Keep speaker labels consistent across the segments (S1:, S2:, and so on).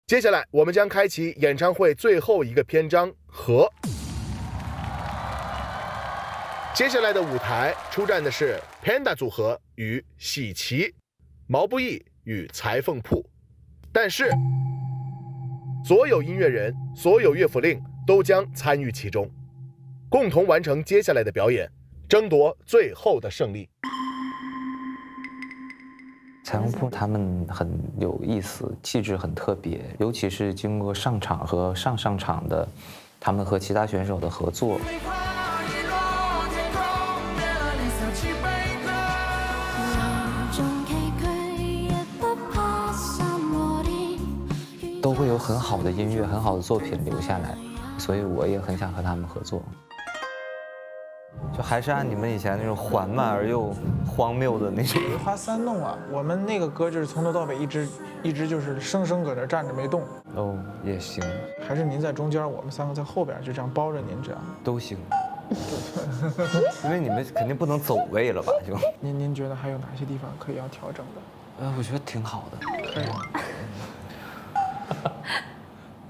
S1: 接下来我们将开启演唱会最后一个篇章和。接下来的舞台出战的是 Panda 组合与喜奇、毛不易与裁缝铺，但是所有音乐人、所有乐府令都将参与其中，共同完成接下来的表演，争夺最后的胜利。
S2: 裁缝铺他们很有意思，气质很特别，尤其是经过上场和上场的，他们和其他选手的合作，都会有很好的音乐、很好的作品留下来，所以我也很想和他们合作。就还是按你们以前那种缓慢而又荒谬的那种。
S3: 梅花三弄啊，我们那个歌就是从头到尾一直就是生生搁这站着没动。
S2: 哦，也行。
S3: 还是您在中间，我们三个在后边，就这样包着您这样。
S2: 都行。因为你们肯定不能走位了吧？就
S3: 您觉得还有哪些地方可以要调整的？
S2: 我觉得挺好的。
S3: 可以。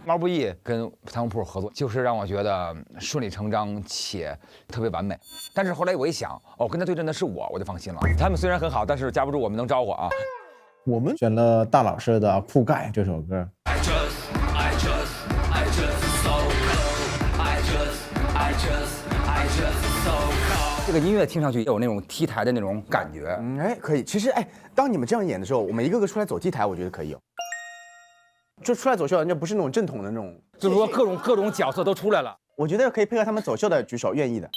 S4: 毛不易跟裁缝铺合作，就是让我觉得顺理成章且特别完美。但是后来我一想，哦，跟他对阵的是我就放心了。他们虽然很好，但是架不住我们能招呼啊。
S5: 我们选了大老师的《铺盖》这首歌。
S4: 这个音乐听上去有那种 T 台的那种感觉。
S6: 哎，可以。其实当你们这样演的时候，我们一个个出来走 T 台，我觉得可以有。就出来走秀，那不是那种正统的那种，
S4: 就是说各种角色都出来了。
S6: 我觉得可以配合他们走秀的举手，愿意的。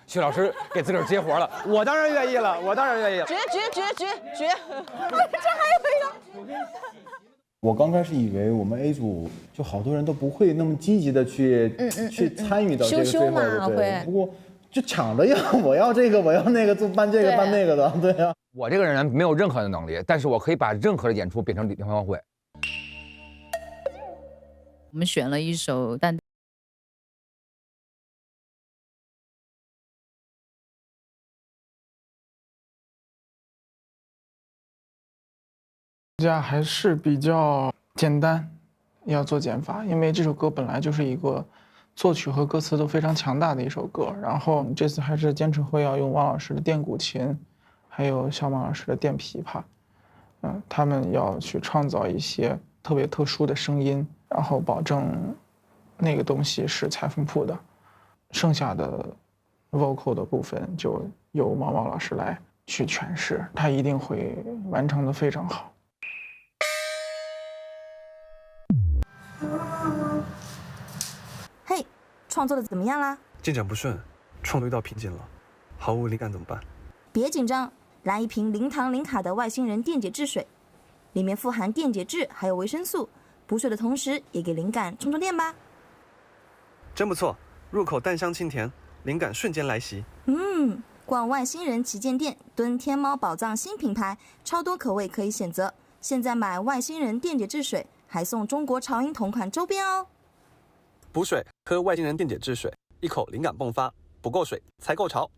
S4: 薛老师给自个儿接活了，我当然愿意了，我当然愿意了。
S7: 绝，这还有一个。
S5: 我刚开始以为我们 A 组就好多人都不会那么积极的去参与到这个最后的，对。不过就抢着要，我要这个，我要那个，就办这个办那个的，对啊。
S4: 我这个人没有任何的能力，但是我可以把任何的演出变成联欢会。
S8: 我们选了一首但
S3: 家还是比较简单，要做减法，因为这首歌本来就是一个作曲和歌词都非常强大的一首歌，然后这次还是坚持会要用王老师的电古琴，还有小马老师的电琵琶，他们要去创造一些特别特殊的声音，然后保证那个东西是裁缝铺的，剩下的 vocal 的部分就由毛毛老师来去诠释，他一定会完成的非常好。
S9: 嘿，创作的怎么样啦？
S10: 进展不顺，创作遇到瓶颈了，毫无灵感怎么办？
S9: 别紧张，来一瓶零糖零卡的外星人电解质水，里面富含电解质还有维生素，补水的同时也给灵感充电吧。
S10: 真不错，入口淡香清甜，灵感瞬间来袭。
S9: 逛外星人旗舰店，蹲天猫宝藏新品牌，超多口味可以选择。现在买外星人电解质水，还送中国潮音同款周边哦。
S10: 补水，喝外星人电解质水，一口灵感迸发，不够水才够潮。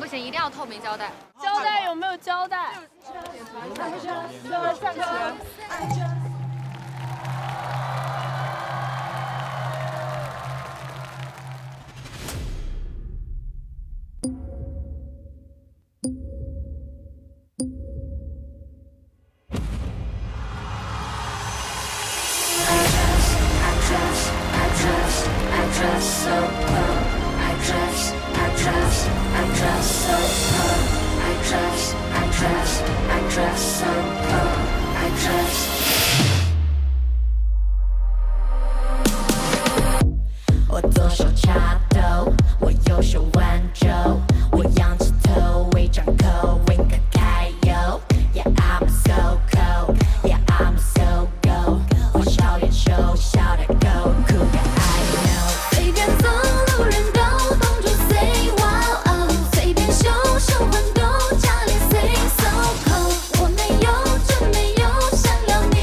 S11: 不行，一定要透明胶带。
S7: 胶带有没有胶带？上课。
S12: 我左手插兜，我右手挽肘，我仰起头，微张口 ，wink 开油 ，Yeah I'm so cold, Yeah I'm so go， 我笑脸羞，笑得够酷的 I know， 随便走路人都帮助 say wow oh， 随便秀混动加脸 say so cold， 我没有真没有想要你。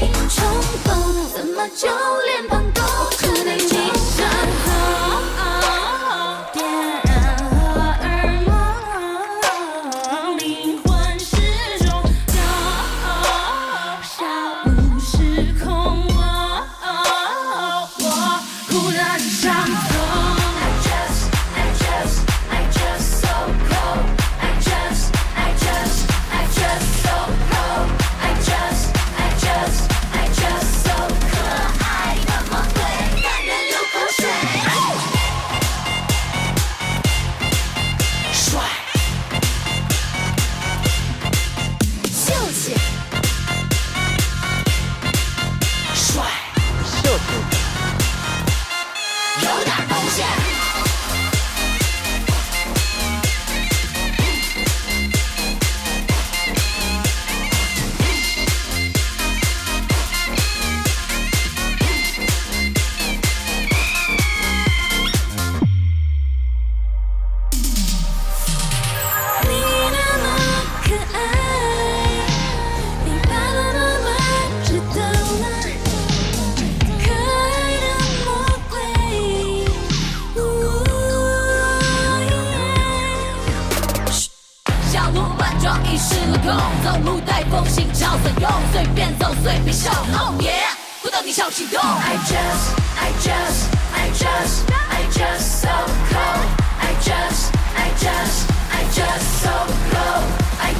S12: 好所用，随便走随便秀。Oh yeah， 不到底小心动。I just so cold。I just so cold。I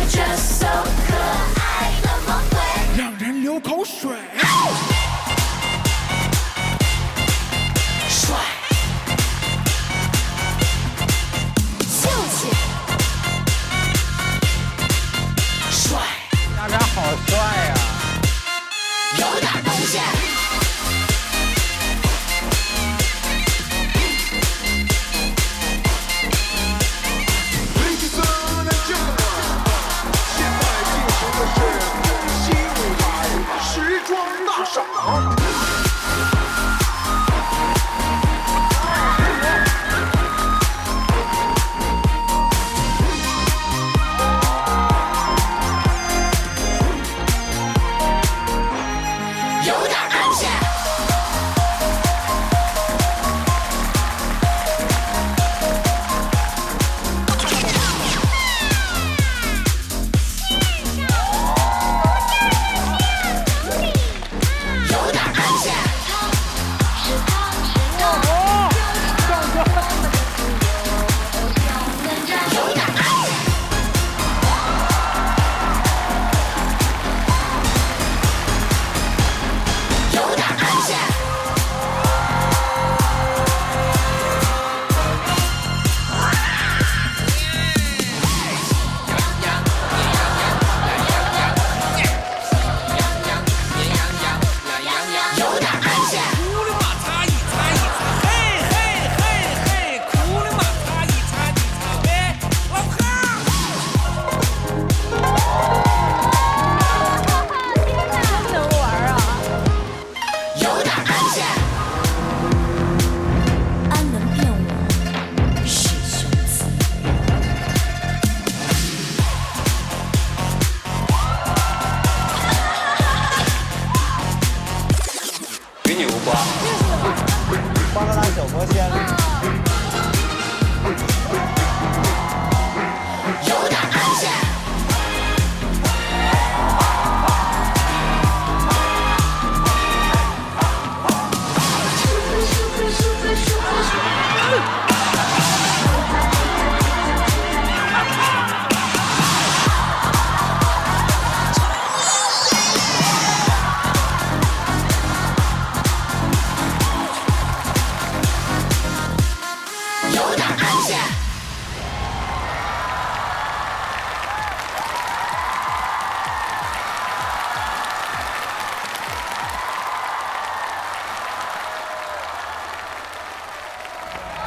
S12: just so 可爱的魔鬼，
S13: 让人流口水。
S12: 帅，秀气，帅，
S4: 大家好帅呀！
S12: 有点东西。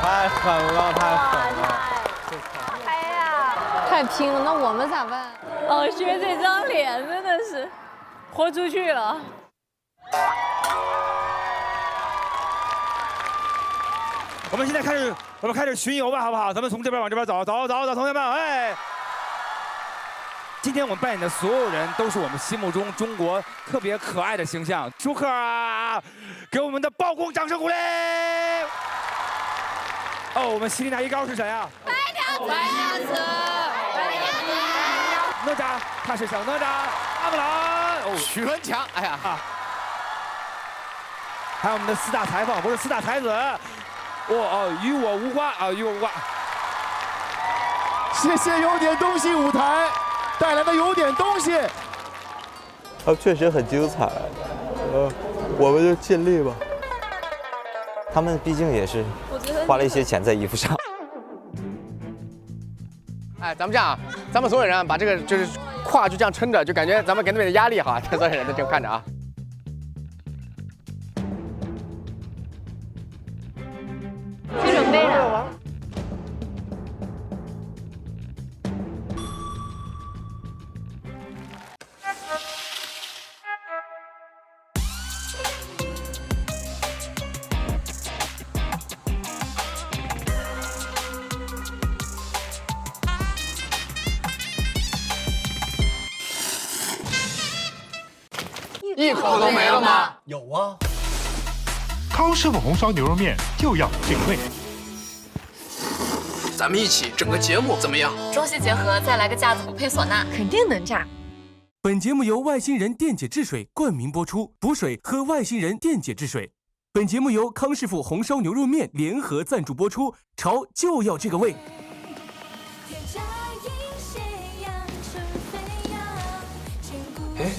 S6: 太狠了，太狠了！
S7: 哎呀，太拼了，那我们咋办？
S14: 老薛这张脸真的是豁出去了。
S13: 我们现在开始巡游吧，好不好？咱们从这边往这边走，走，同学们，哎！今天我们扮演的所有人都是我们心目中中国特别可爱的形象。舒克啊，给我们的爆公掌声鼓励！哦，我们西丽娜一高是谁啊？
S12: 白娘子，
S13: 哪吒，他是小哪吒，阿木兰，哦，
S6: 许文强，哎呀，
S13: 还有我们的四大裁缝，不是四大才子，与我无关啊，与我无关。
S5: 谢谢有点东西舞台带来的有点东西，
S2: 他们确实很精彩，我们就尽力吧。他们毕竟也是花了一些钱在衣服上。
S6: 哎，咱们这样，咱们所有人把这个就是胯就这样撑着，就感觉咱们给他们点压力哈，所有人都这样看着啊。
S7: 去准备了。
S6: 一口都没了吗？
S13: 有啊。
S15: 康师傅红烧牛肉面就要这个味。咱们一起整个节目怎么样？
S11: 中西结合，再来个架子鼓配唢呐，肯定能炸。
S16: 本节目由外星人电解质水冠名播出，补水喝外星人电解质水。本节目由康师傅红烧牛肉面联合赞助播出，潮就要这个味。
S15: 哎，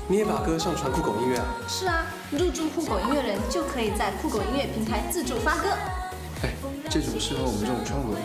S15: 你也把歌上传酷狗音乐啊？
S17: 是啊，入驻酷狗音乐人就可以在酷狗音乐平台自助发歌。
S15: 哎，这种适合我们这种创作的。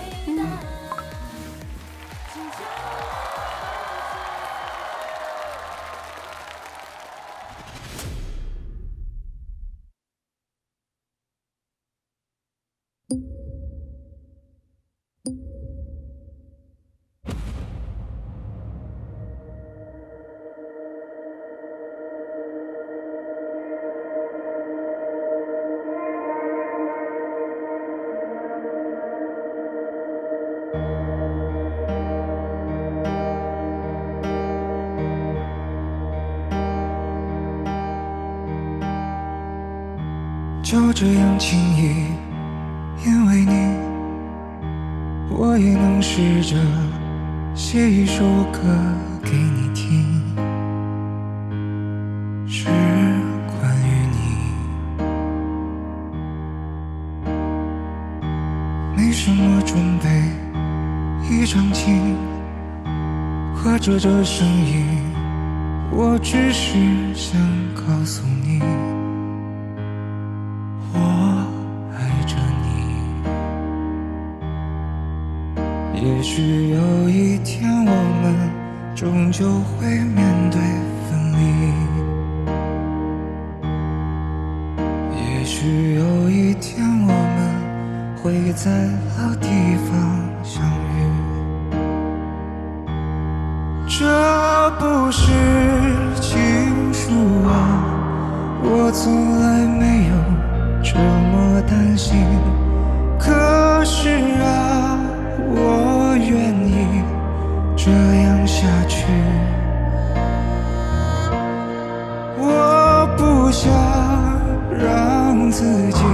S18: 就这样轻易，因为你，我也能试着写一首歌给你听，是关于你。没什么准备，一张琴和着这声音，我只是想告诉你，也许有一天我们终究会面对分离，也许有一天我们会在老地方相遇。这不是情书啊，我从来没有这么担心，可是啊，我愿意这样下去，我不想让自己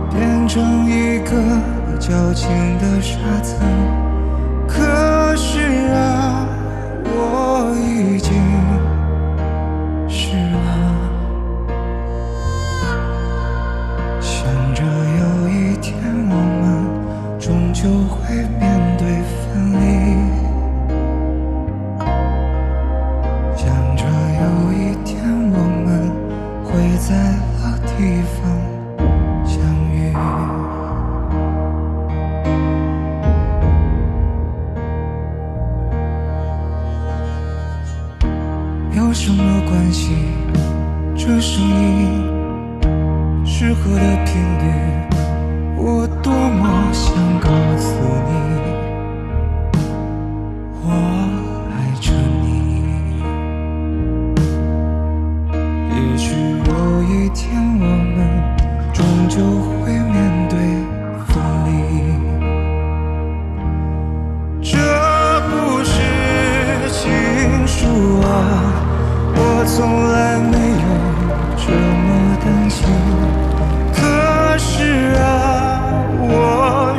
S18: 变成一个矫情的傻子，可是啊，我已经是了。想着有一天我们终究会面对分离，想着有一天我们会在老地方相遇。有什么关系？这声音适合的频率，我多么想告诉你，我爱着你。也许有一天我们终究会面对分离，这不是情书啊，我从来没有这么担心，可是啊，我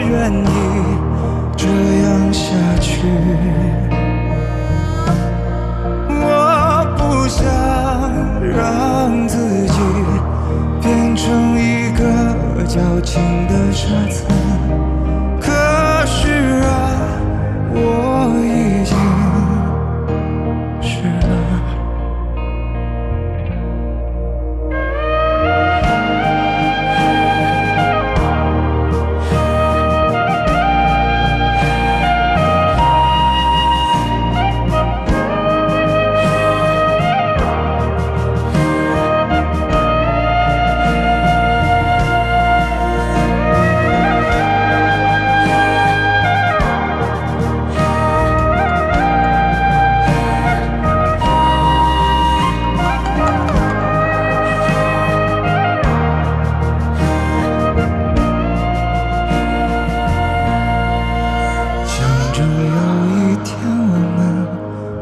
S18: 愿意这样下去，我不想让自己变成一个矫情的傻子，可是啊，我已经是了。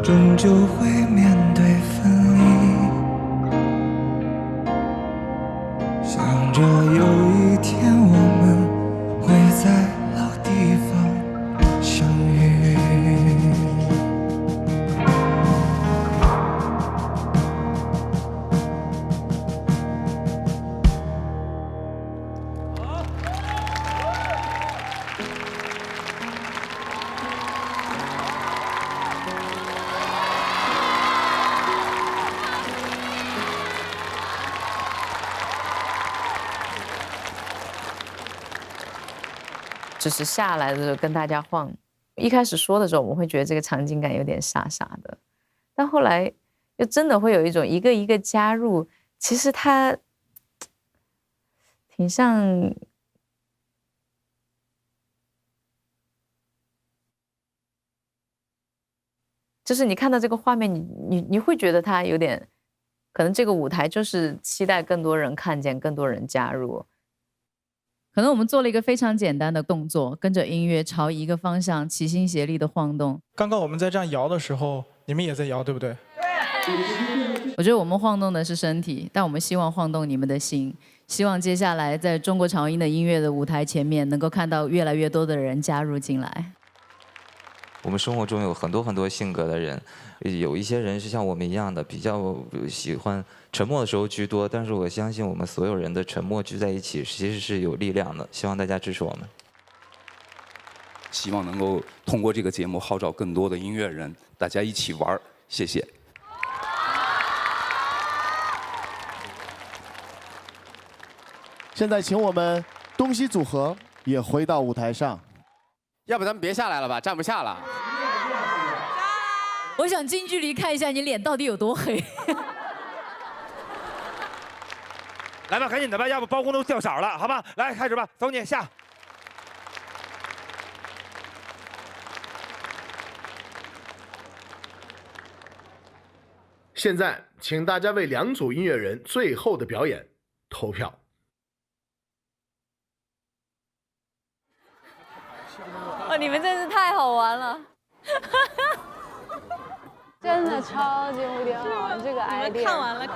S18: 终究会面对分离，想着有一天我们会在老地方
S8: 就是下来的时候跟大家晃。一开始说的时候，我们会觉得这个场景感有点傻傻的，但后来又真的会有一种一个一个加入，其实它挺像，就是你看到这个画面，你会觉得它有点，可能这个舞台就是期待更多人看见，更多人加入。可能我们做了一个非常简单的动作，跟着音乐朝一个方向齐心协力的晃动。
S3: 刚刚我们在这样摇的时候，你们也在摇，对不对？
S8: 我觉得我们晃动的是身体，但我们希望晃动你们的心。希望接下来在中国潮音的音乐的舞台前面，能够看到越来越多的人加入进来。
S2: 我们生活中有很多性格的人，有一些人是像我们一样的，比较喜欢沉默的时候居多。但是我相信我们所有人的沉默聚在一起，其实是有力量的。希望大家支持我们。
S19: 希望能够通过这个节目号召更多的音乐人，大家一起玩。谢谢。
S20: 现在请我们东西组合也回到舞台上。
S6: 要不咱们别下来了吧，站不下了。
S8: 我想近距离看一下你脸到底有多黑。
S13: 来吧，赶紧的吧，要不包公都掉色了，好吧？来，开始吧，走你下。
S1: 现在，请大家为两组音乐人最后的表演投票。
S14: 哦，你们真是太好玩了，真的超级无敌好玩，这个 idea。看完了，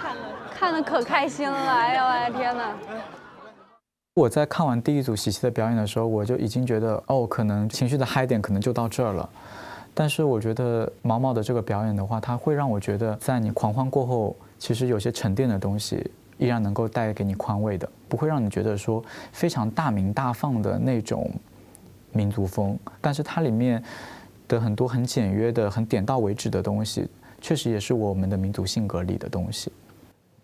S14: 看得可开心了，哎呀，我的天哪！
S3: 我在看完第一组喜气的表演的时候，我就已经觉得，哦，可能情绪的嗨点可能就到这儿了。但是我觉得毛毛的这个表演的话，它会让我觉得，在你狂欢过后，其实有些沉淀的东西依然能够带给你宽慰的，不会让你觉得说非常大鸣大放的那种民族风。但是它里面的很多很简约的、很点到为止的东西，确实也是我们的民族性格里的东西。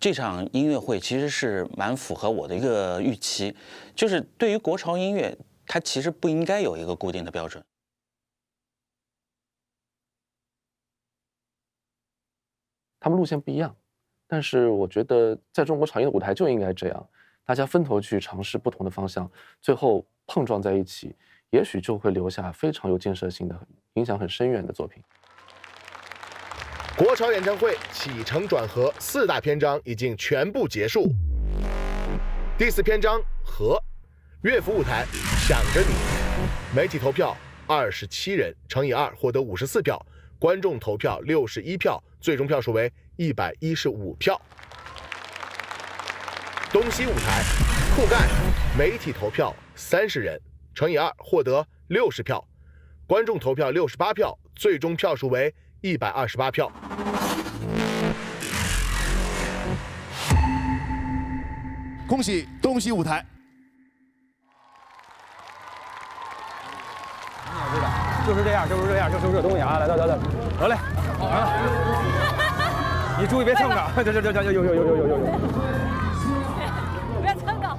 S21: 这场音乐会其实是蛮符合我的一个预期，就是对于国潮音乐，它其实不应该有一个固定的标准。
S22: 他们路线不一样，但是我觉得在中国潮音的舞台就应该这样，大家分头去尝试不同的方向，最后碰撞在一起，也许就会留下非常有建设性的、影响很深远的作品。
S1: 国潮演唱会起承转合4大篇章已经全部结束。第4篇章和乐府舞台想着你，媒体投票27人乘以2获得54票，观众投票61票，最终票数为115票。东西舞台酷盖，媒体投票30人乘以2获得60票，观众投票68票，最终票数为128票。
S20: 恭喜东西舞台！
S13: 你要知道，就是这样，就是这样，就这东西啊！来，得嘞，好了，你注意别蹭着，有，
S14: 别蹭着。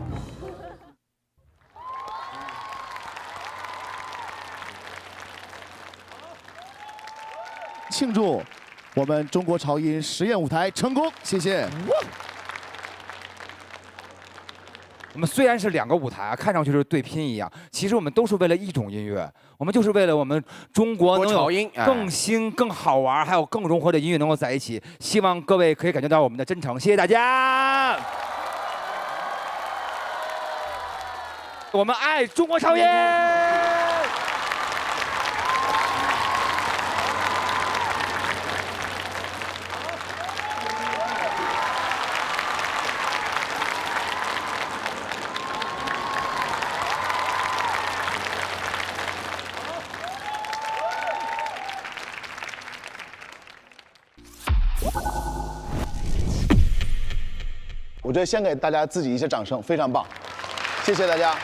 S20: 庆祝我们中国潮音实验舞台成功，谢谢。
S13: 我们虽然是2个舞台啊，看上去是对拼一样，其实我们都是为了一种音乐，我们就是为了我们中国能有更新、更好玩，还有更融合的音乐能够在一起。希望各位可以感觉到我们的真诚，谢谢大家。我们爱中国潮音。
S20: 我觉得先给大家自己一些掌声，非常棒，谢谢大家。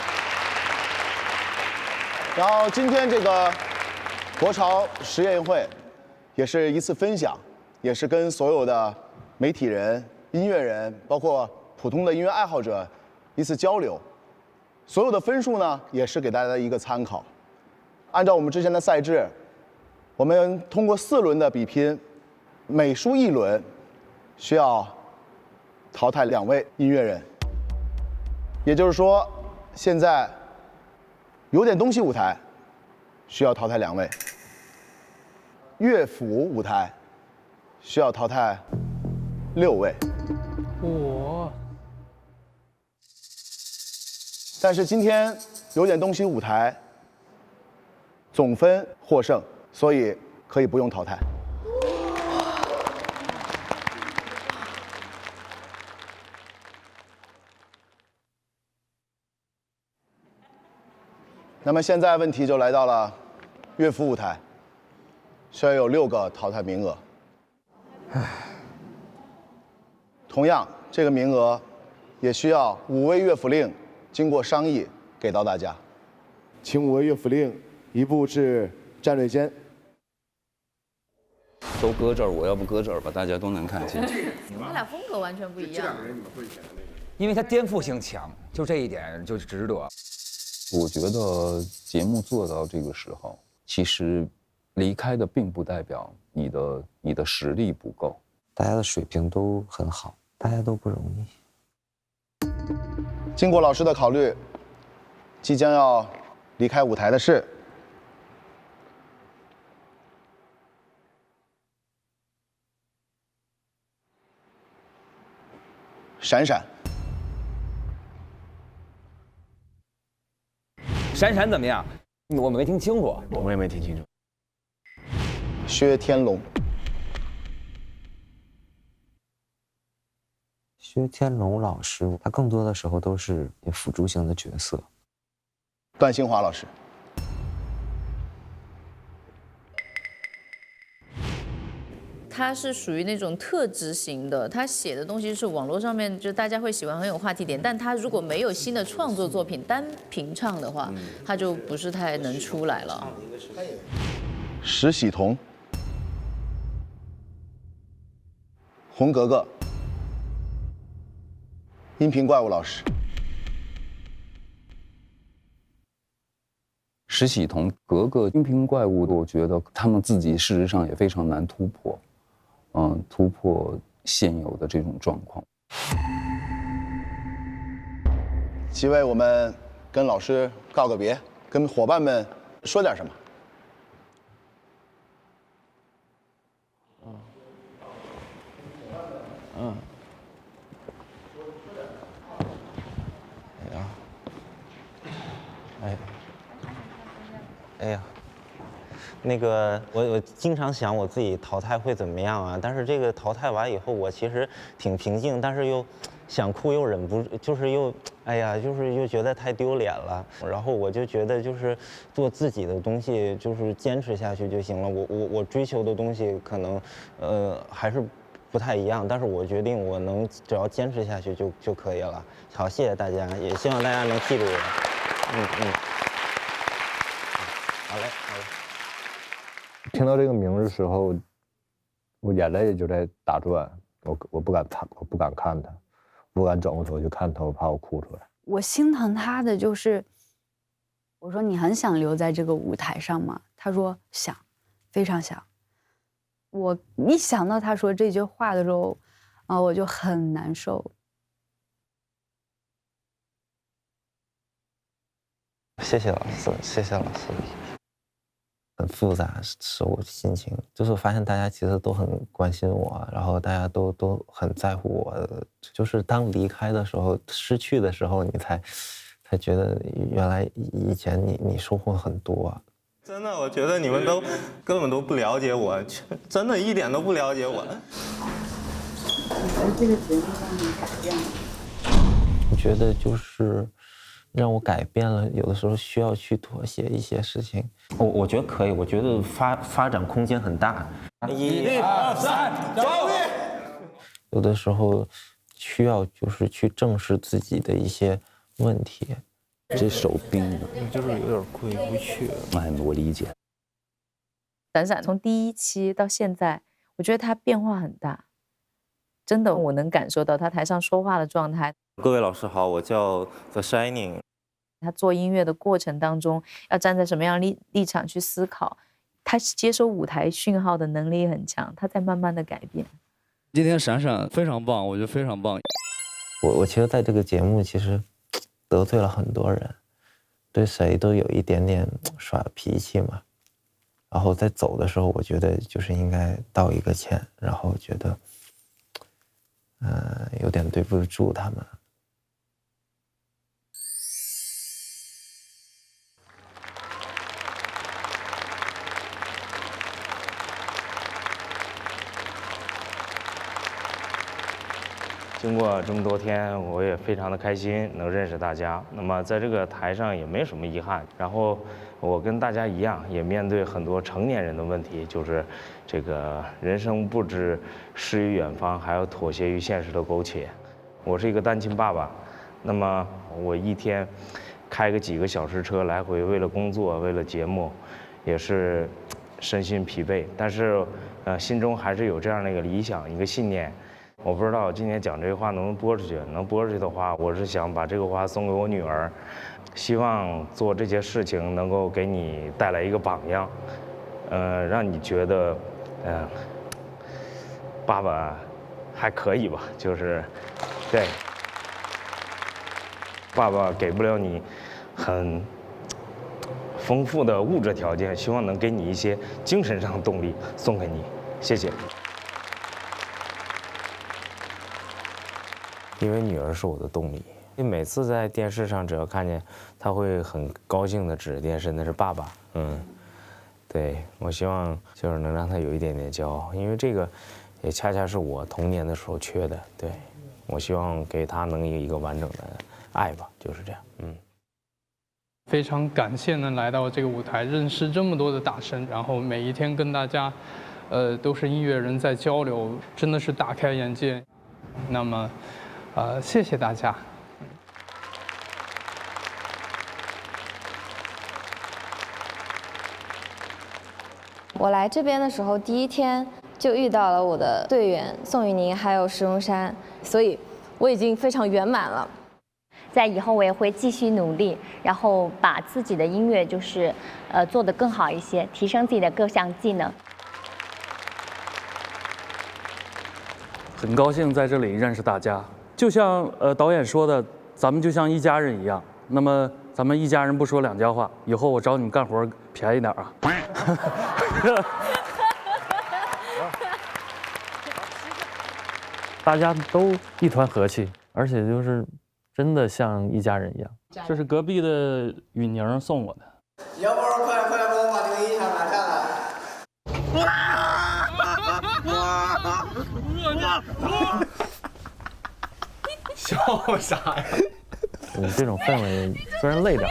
S20: 然后今天这个国潮实验会，也是一次分享，也是跟所有的媒体人、音乐人，包括普通的音乐爱好者一次交流。所有的分数呢，也是给大家的一个参考。按照我们之前的赛制，我们通过4轮的比拼，每输1轮，需要淘汰2位音乐人。也就是说，现在有点东西舞台需要淘汰2位，乐府舞台需要淘汰6位。但是今天有点东西舞台总分获胜，所以可以不用淘汰。那么现在问题就来到了乐府舞台，需要有6个淘汰名额。同样，这个名额也需要5位乐府令经过商议给到大家。请5位乐府令移步至战队间。
S19: 都搁这儿，我要不搁这儿吧，大家都能看清。
S8: 你们俩风格完全不一样。
S4: 因为他颠覆性强，就这一点就值得。
S9: 我觉得节目做到这个时候，其实离开的并不代表你的实力不够，
S2: 大家的水平都很好，大家都不容易。
S20: 经过老师的考虑，即将要离开舞台的是闪闪。
S4: 闪闪怎么样？我没听清楚，
S6: 我也没听清楚。
S20: 薛天龙。
S2: 薛天龙老师，他更多的时候都是辅助型的角色。
S20: 段兴华老师。
S8: 他是属于那种特质型的，他写的东西是网络上面就大家会喜欢，很有话题点。但他如果没有新的创作作品，单凭唱的话，他就不是太能出来了。
S20: 石喜彤、红格格、音频怪物老师。
S9: 石喜彤、格格、音频怪物，我觉得他们自己事实上也非常难突破。突破现有的这种状况。
S20: 几位，我们跟老师告个别，跟伙伴们说点什么。
S10: 哎呀，那个我经常想我自己淘汰会怎么样啊？但是这个淘汰完以后，我其实挺平静，但是又想哭又忍不住，就是又哎呀，就是又觉得太丢脸了。然后我就觉得就是做自己的东西，就是坚持下去就行了。我追求的东西可能还是不太一样，但是我决定我能只要坚持下去就可以了。好，谢谢大家，也希望大家能记住我。好嘞，好嘞。
S23: 听到这个名字的时候，我眼泪就在打转，我不敢看他，不敢转过头去看他，我怕我哭出来。
S14: 我心疼他的就是，我说你很想留在这个舞台上吗？他说想，非常想。我一想到他说这句话的时候，我就很难受。
S10: 谢谢老师，谢谢老师。很复杂，是我心情，就是发现大家其实都很关心我，然后大家都很在乎我，就是当离开的时候，失去的时候，你才觉得原来以前你收获很多。
S24: 真的，我觉得你们都根本都不了解我，真的一点都不了解我。
S14: 你觉得这个节目让你改变了？
S10: 我觉得就是让我改变了，有的时候需要去妥协一些事情。我觉得可以，我觉得发展空间很大。1、2、3，走！有的时候需要就是去正视自己的一些问题。
S9: 这手冰的，
S23: 就是有点过意不去。
S9: 哎，我理解。
S8: 闪闪从第1期到现在，我觉得他变化很大，真的我能感受到他台上说话的状态。
S24: 各位老师好，我叫 The Shining。
S8: 他做音乐的过程当中要站在什么样的立场去思考，他接收舞台讯号的能力很强，他在慢慢的改变。
S5: 今天闪闪非常棒，我觉得非常棒。
S10: 我其实在这个节目其实得罪了很多人，对谁都有一点点耍脾气嘛。然后在走的时候，我觉得就是应该道一个歉，然后觉得，有点对不住他们。
S7: 经过这么多天，我也非常的开心能认识大家。那么在这个台上也没什么遗憾。然后我跟大家一样，也面对很多成年人的问题，就是这个人生不止诗与远方，还要妥协于现实的苟且。我是一个单亲爸爸，那么我一天开个几个小时车来回，为了工作，为了节目，也是身心疲惫。但是心中还是有这样的一个理想，一个信念。我不知道今天讲这个话能不能播出去，能播出去的话，我是想把这个话送给我女儿，希望做这些事情能够给你带来一个榜样，让你觉得，爸爸还可以吧，就是，对，爸爸给不了你很丰富的物质条件，希望能给你一些精神上的动力送给你，谢谢。因为女儿是我的动力，每次在电视上只要看见她，会很高兴地指着电视，那是爸爸。对，我希望就是能让她有一点点骄傲，因为这个也恰恰是我童年的时候缺的。对，我希望给她能有一个完整的爱吧，就是这样。
S11: 非常感谢能来到这个舞台，认识这么多的大神，然后每一天跟大家，都是音乐人在交流，真的是大开眼界。那么。谢谢大家。
S12: 我来这边的时候，第一天就遇到了我的队员宋雨宁还有石荣山，所以我已经非常圆满了。
S25: 在以后我也会继续努力，然后把自己的音乐就是做得更好一些，提升自己的各项技能。
S22: 很高兴在这里认识大家。就像导演说的，咱们就像一家人一样。那么咱们一家人不说两家话，以后我找你们干活便宜点啊。大家都一团和气，而且就是真的像一家人一样。这是隔壁的雨宁送我的。
S18: 要不然快来帮我把这个音响拿下来。
S22: 笑啥呀？这种氛围虽然累点，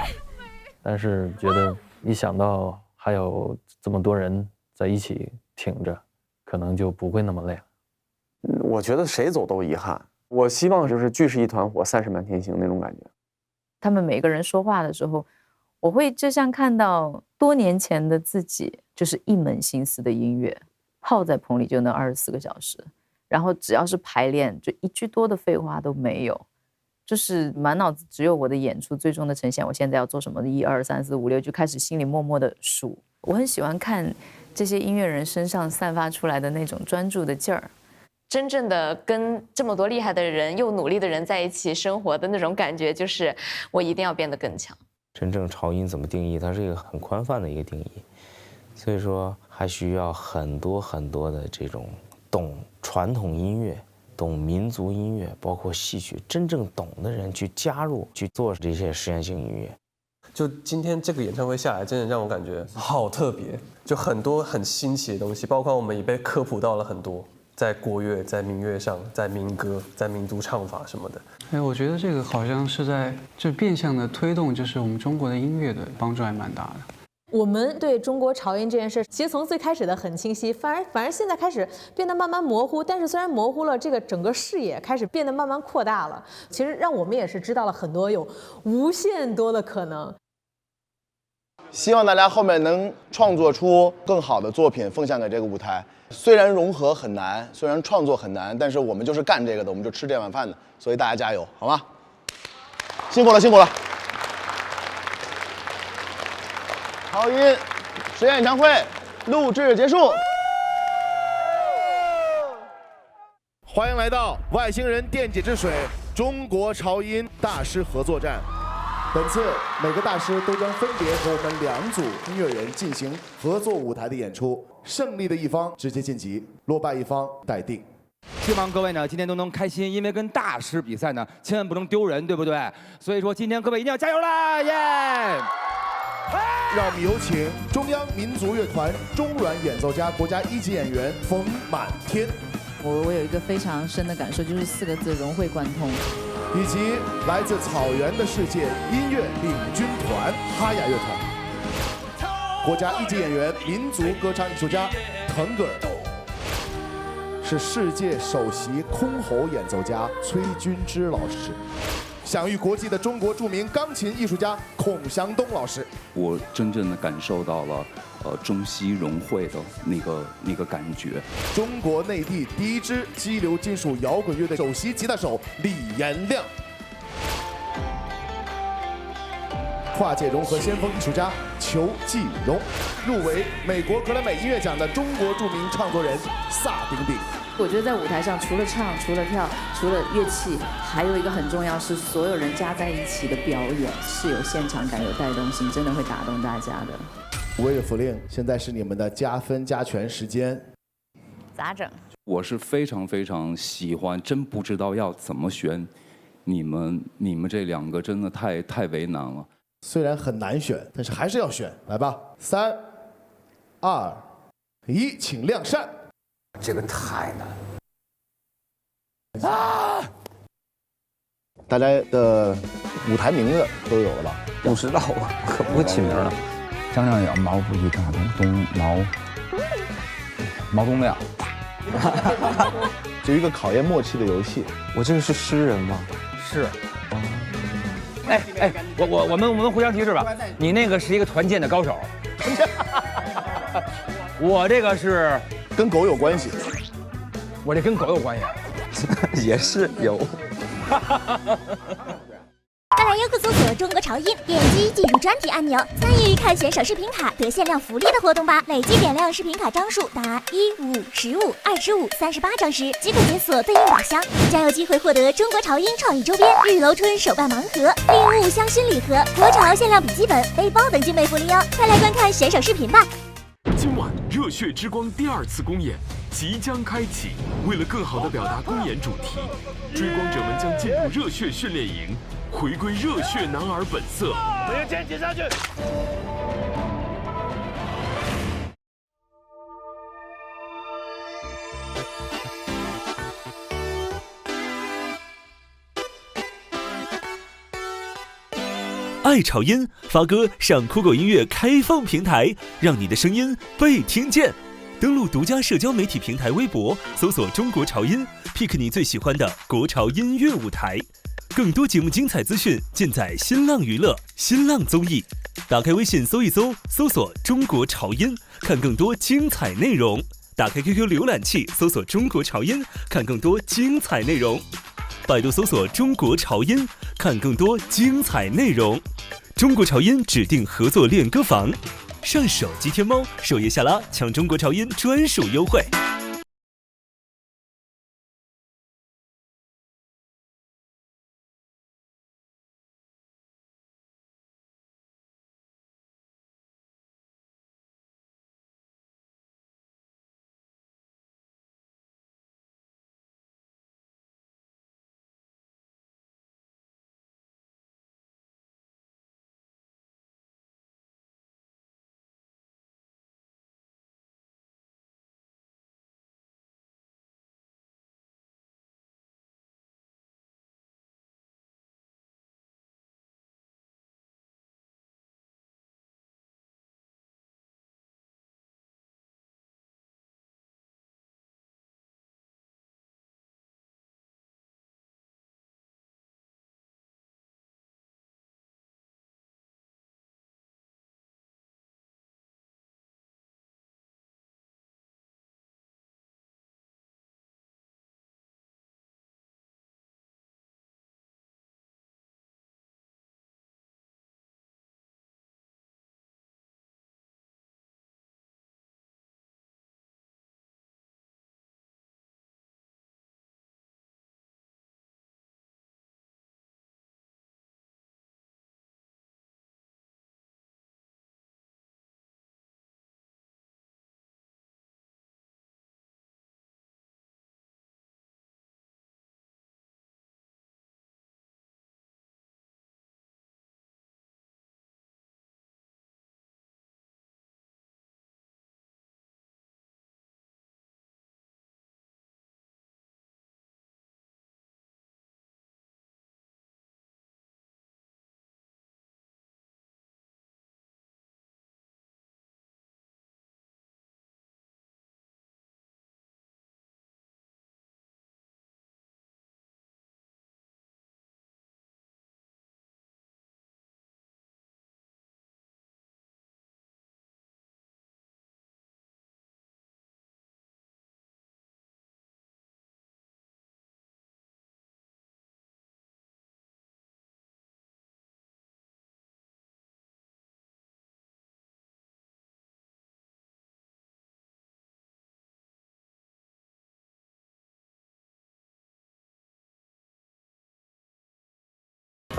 S22: 但是觉得一想到还有这么多人在一起挺着，可能就不会那么累了。
S6: 我觉得谁走都遗憾。我希望就是聚是一团火，散是满天星那种感觉。
S8: 他们每个人说话的时候，我会就像看到多年前的自己，就是一门心思的音乐，泡在棚里就能24个小时。然后只要是排练，就一句多的废话都没有，就是满脑子只有我的演出最终的呈现。我现在要做什么？1、2、3、4、5、6，就开始心里默默的数。我很喜欢看这些音乐人身上散发出来的那种专注的劲儿。
S26: 真正的跟这么多厉害的人又努力的人在一起生活的那种感觉，就是我一定要变得更强。
S7: 真正潮音怎么定义？它是一个很宽泛的一个定义，所以说还需要很多的这种。懂传统音乐、懂民族音乐，包括戏曲，真正懂的人去加入去做这些实验性音乐。
S15: 就今天这个演唱会下来，真的让我感觉好特别，就很多很新奇的东西，包括我们也被科普到了很多，在国乐、在民乐上，在民歌、在民族唱法什么的。
S3: 我觉得这个好像是在就变相的推动，就是我们中国的音乐的帮助还蛮大的。
S27: 我们对中国潮音这件事，其实从最开始的很清晰，反而现在开始变得慢慢模糊。但是虽然模糊了，这个整个视野开始变得慢慢扩大了。其实让我们也是知道了很多有无限多的可能。
S20: 希望大家后面能创作出更好的作品，奉献给这个舞台。虽然融合很难，虽然创作很难，但是我们就是干这个的，我们就吃这碗饭的，所以大家加油，好吗？辛苦了，辛苦了。超音实验演唱会录制结束。
S1: 欢迎来到外星人电解质水中国潮音大师合作战。本次每个大师都将分别和我们2组音乐人进行合作舞台的演出，胜利的一方直接晋级，落败一方待定。
S4: 希望各位呢今天都能开心，因为跟大师比赛呢，千万不能丢人，对不对？所以说今天各位一定要加油啦，耶！
S1: 让我们有请中央民族乐团中阮演奏家、国家1级演员冯满天。
S8: 我有一个非常深的感受，就是4个字：融会贯通。
S1: 以及来自草原的世界音乐领军团哈雅乐团，国家1级演员、民族歌唱艺术家腾格尔，是世界首席箜篌演奏家崔君之老师，享誉国际的中国著名钢琴艺术家孔祥东老师。
S9: 我真正的感受到了中西融汇的那个感觉。
S1: 中国内地第1支激流金属摇滚乐队首席吉他手李延亮，跨界融合先锋艺术家裘继荣，入围美国格莱美音乐奖的中国著名唱作人萨顶顶。
S8: 我觉得在舞台上，除了唱、除了跳、除了乐器，还有一个很重要是所有人加在一起的表演是有现场感、有带动性，真的会打动大家的。
S1: 威尔福令，现在是你们的加分加权时间，
S26: 咋整？
S9: 我是非常非常喜欢，真不知道要怎么选。你们这2个真的太为难了。
S1: 虽然很难选，但是还是要选。来吧，3、2、1，请亮扇。
S13: 这个太难
S20: 啊！大家的舞台名字都有了吧？
S13: 不知道啊，可不会起名了。
S9: 张亮远、毛不易、张晓东、毛东亮，
S20: 就一个考验默契的游戏。
S13: 我这个是诗人吗？是。哎，我们互相提示吧。你那个是一个团建的高手，我这个是
S20: 跟狗有关系。
S13: 我这跟狗有关系，也是有。
S16: 快来优酷搜索中国潮音，点击进入专题按钮，参与看选手视频卡得限量福利的活动吧！累计点亮视频卡张数达15、15、25、38张时，即可解锁对应宝箱，将有机会获得中国潮音创意周边、日楼春手办盲盒、礼物香薰礼盒、国潮限量笔记本、背包等精美福利哦！快来观看选手视频吧！
S17: 今晚《热血之光》第2次公演即将开启，为了更好地表达公演主题，追光者们将进入热血训练营，回归热血男儿本色。
S13: 我要坚持下去。
S19: 爱潮音发歌上酷狗音乐开放平台，让你的声音被听见。登录独家社交媒体平台微博，搜索中国潮音，pick 你最喜欢的国潮音乐舞台。更多节目精彩资讯尽在新浪娱乐、新浪综艺。打开微信搜一搜，搜索中国潮音，看更多精彩内容。打开 QQ 浏览器，搜索中国潮音，看更多精彩内容。百度搜索中国潮音，看更多精彩内容。中国潮音指定合作练歌房，上手机天猫首页下拉抢中国潮音专属优惠。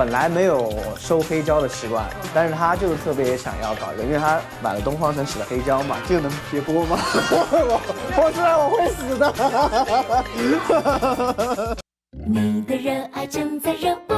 S2: 本来没有收黑胶的习惯，但是他就是特别想要搞一个，因为他买了东方神起的黑胶嘛，这个能撇锅吗？我出来我会死的。
S16: 你的热爱正在热播。